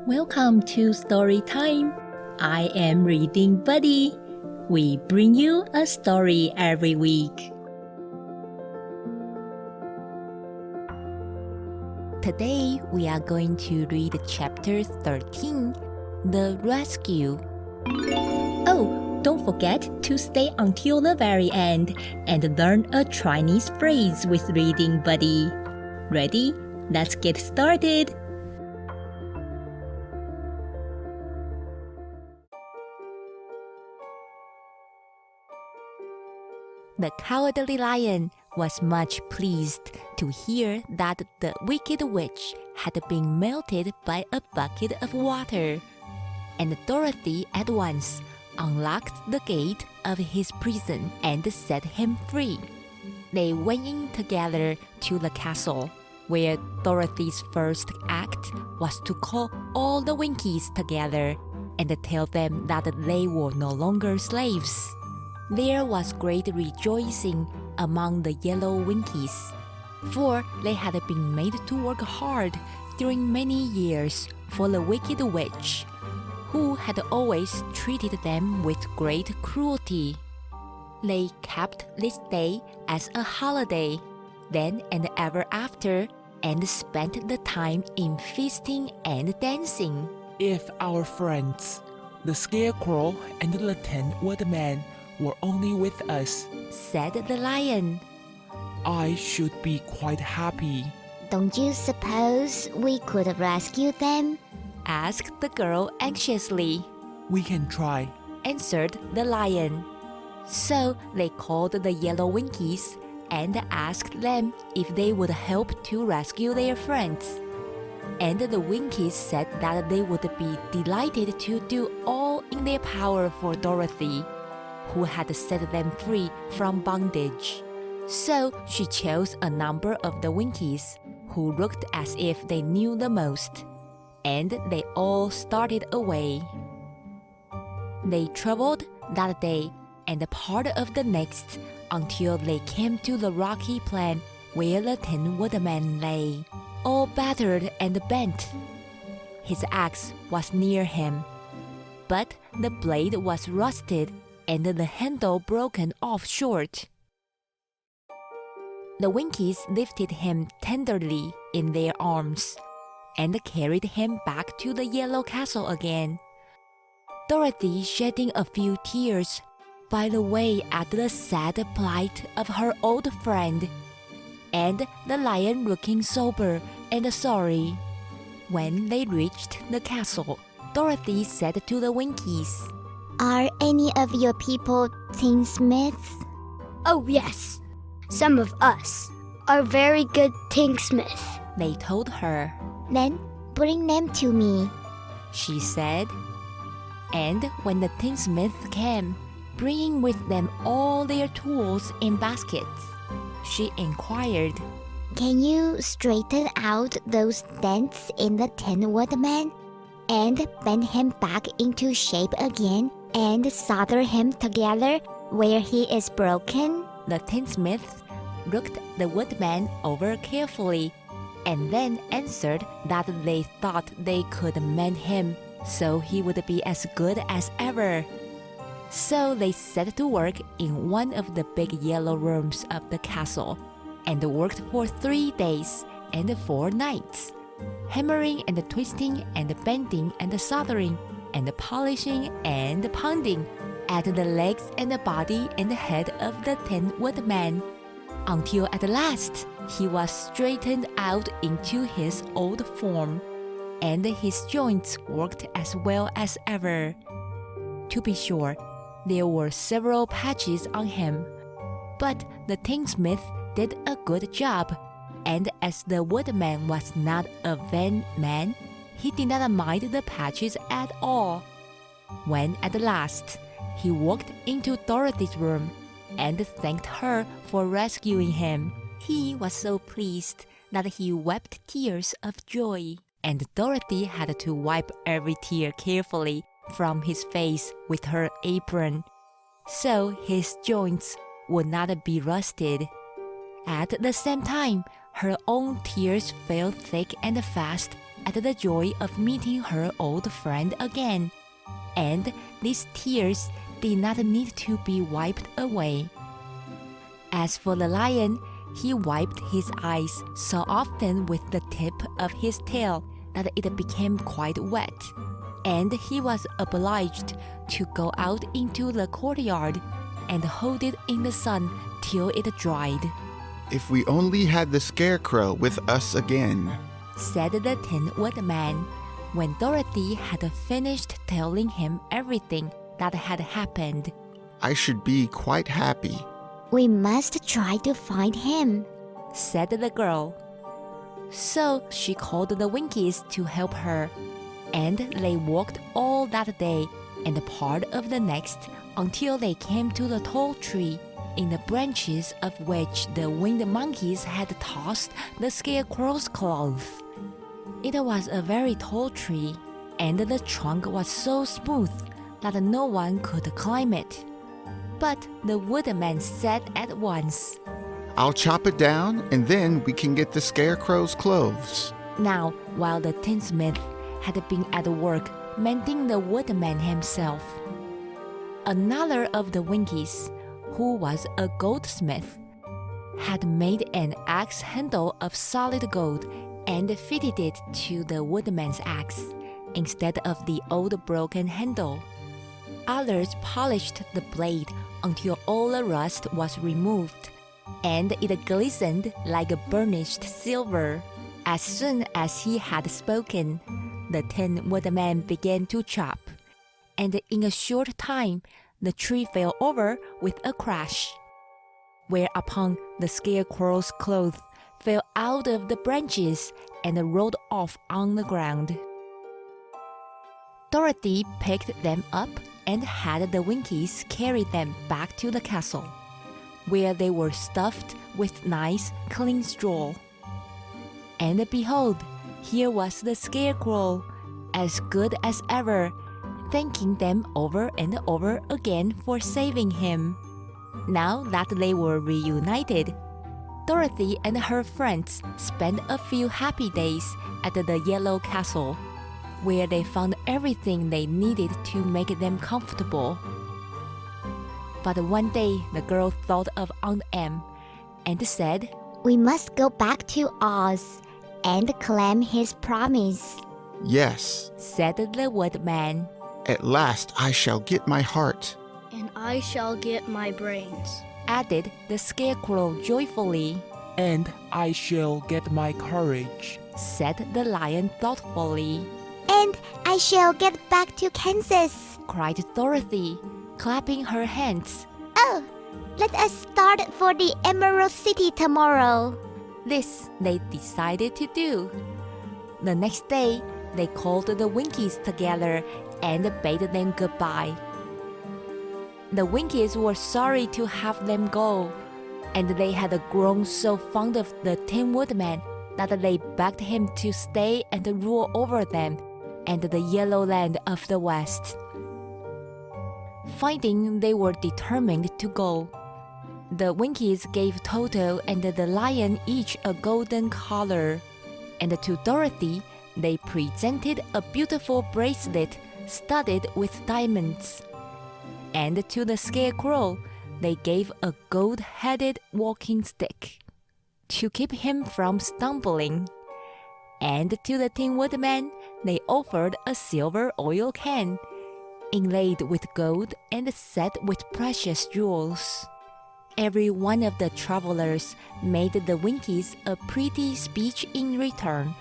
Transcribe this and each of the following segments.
Welcome to Story Time. I am Reading Buddy. We bring you a story every week. Today we are going to read chapter 13, The Rescue. Oh, don't forget to stay until the very end and learn a Chinese phrase with Reading Buddy. Ready? Let's get started. The Cowardly Lion was much pleased to hear that the Wicked Witch had been melted by a bucket of water, and Dorothy at once unlocked the gate of his prison and set him free. They went in together to the castle, where Dorothy's first act was to call all the Winkies together and tell them that they were no longer slaves. There was great rejoicing among the yellow Winkies, for they had been made to work hard during many years for the Wicked Witch, who had always treated them with great cruelty. They kept this day as a holiday, then and ever after, and spent the time in feasting and dancing. If our friends, the Scarecrow and the Tin Woodman, were only with us, said the lion, I should be quite happy. Don't you suppose we could rescue them? asked the girl anxiously. We can try, answered the lion. So they called the yellow Winkies and asked them if they would help to rescue their friends. And the Winkies said that they would be delighted to do all in their power for Dorothy, who had set them free from bondage. So she chose a number of the Winkies, who looked as if they knew the most, and they all started away. They traveled that day and part of the next until they came to the rocky plain where the Tin Woodman lay, all battered and bent. His axe was near him, but the blade was rusted and the handle broken off short. The Winkies lifted him tenderly in their arms and carried him back to the Yellow Castle again, Dorothy shedding a few tears by the way at the sad plight of her old friend, and the lion looking sober and sorry. When they reached the castle, Dorothy said to the Winkies, Are any of your people tinsmiths? Oh yes, some of us are very good tinsmiths, they told her. Then bring them to me, she said. And when the tinsmith came, bringing with them all their tools in baskets, she inquired, Can you straighten out those dents in the Tin Woodman and bend him back into shape again and solder him together where he is broken? The tinsmith looked the woodman over carefully and then answered that they thought they could mend him so he would be as good as ever. So they set to work in one of the big yellow rooms of the castle and worked for 3 days and 4 nights, hammering and twisting and bending and soldering and polishing and pounding at the legs and the body and the head of the Tin Woodman, until at last he was straightened out into his old form, and his joints worked as well as ever. To be sure, there were several patches on him, but the tinsmith did a good job, and as the woodman was not a vain man, he did not mind the patches at all. When at last he walked into Dorothy's room and thanked her for rescuing him, he was so pleased that he wept tears of joy, and Dorothy had to wipe every tear carefully from his face with her apron, so his joints would not be rusted. At the same time, her own tears fell thick and fast at the joy of meeting her old friend again, and these tears did not need to be wiped away. As for the lion, he wiped his eyes so often with the tip of his tail that it became quite wet, and he was obliged to go out into the courtyard and hold it in the sun till it dried. If we only had the Scarecrow with us again, said the Tin Woodman, when Dorothy had finished telling him everything that had happened. I should be quite happy. We must try to find him, said the girl. So she called the Winkies to help her, and they walked all that day and part of the next until they came to the tall tree, in the branches of which the winged monkeys had tossed the Scarecrow's clothes. It was a very tall tree, and the trunk was so smooth that no one could climb it. But the Woodman said at once, I'll chop it down and then we can get the Scarecrow's clothes. Now, while the tinsmith had been at work mending the Woodman himself, another of the Winkies, who was a goldsmith, had made an axe handle of solid gold and fitted it to the Woodman's axe instead of the old broken handle. Others polished the blade until all the rust was removed, and it glistened like burnished silver. As soon as he had spoken, the Tin Woodman began to chop, and in a short time the tree fell over with a crash, whereupon the Scarecrow's clothes fell out of the branches and rolled off on the ground. Dorothy picked them up and had the Winkies carry them back to the castle, where they were stuffed with nice, clean straw. And behold, here was the Scarecrow, as good as ever, thanking them over and over again for saving him. Now that they were reunited, Dorothy and her friends spent a few happy days at the Yellow Castle, where they found everything they needed to make them comfortable. But one day the girl thought of Aunt Em and said, We must go back to Oz and claim his promise. Yes, said the Woodman. at last I shall get my heart. And I shall get my brains. Added the Scarecrow joyfully. And I shall get my courage. Said the Lion thoughtfully. And I shall get back to Kansas. Cried Dorothy, clapping her hands. Oh, let us start for the Emerald City tomorrow. This they decided to do. The next day, they called the Winkies together and bade them goodbye. The Winkies were sorry to have them go, and they had grown so fond of the Tin Woodman that they begged him to stay and rule over them and the Yellow Land of the West. Finding they were determined to go, the Winkies gave Toto and the Lion each a golden collar, and to Dorothy they presented a beautiful bracelet studded with diamonds. And to the Scarecrow they gave a gold-headed walking stick to keep him from stumbling. And to the Tin Woodman they offered a silver oil can, inlaid with gold and set with precious jewels. Every one of the travelers made the Winkies a pretty speech in return,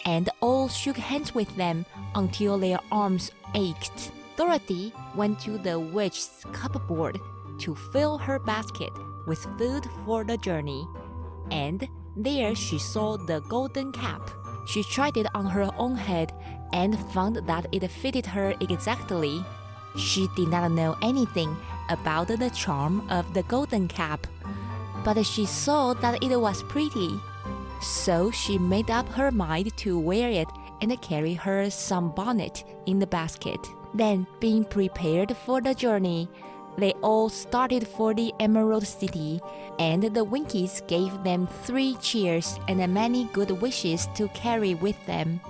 and all shook hands with them until their arms ached. Dorothy went to the witch's cupboard to fill her basket with food for the journey, and there she saw the golden cap. She tried it on her own head and found that it fitted her exactly. She did not know anything about the charm of the golden cap, but she saw that it was pretty. So she made up her mind to wear it and carry her sunbonnet in the basket. Then, being prepared for the journey, They all started for the Emerald City, and the Winkies gave them 3 cheers and many good wishes to carry with them.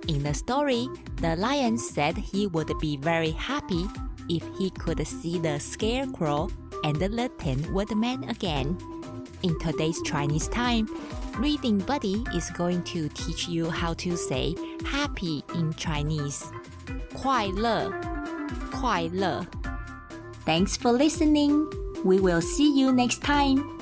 In the story, the lion said he would be very happy if he could see the Scarecrow and the Tin Woodman again. In today's Chinese time, Reading Buddy is going to teach you how to say happy in Chinese. 快乐,快乐. Thanks for listening. We will see you next time.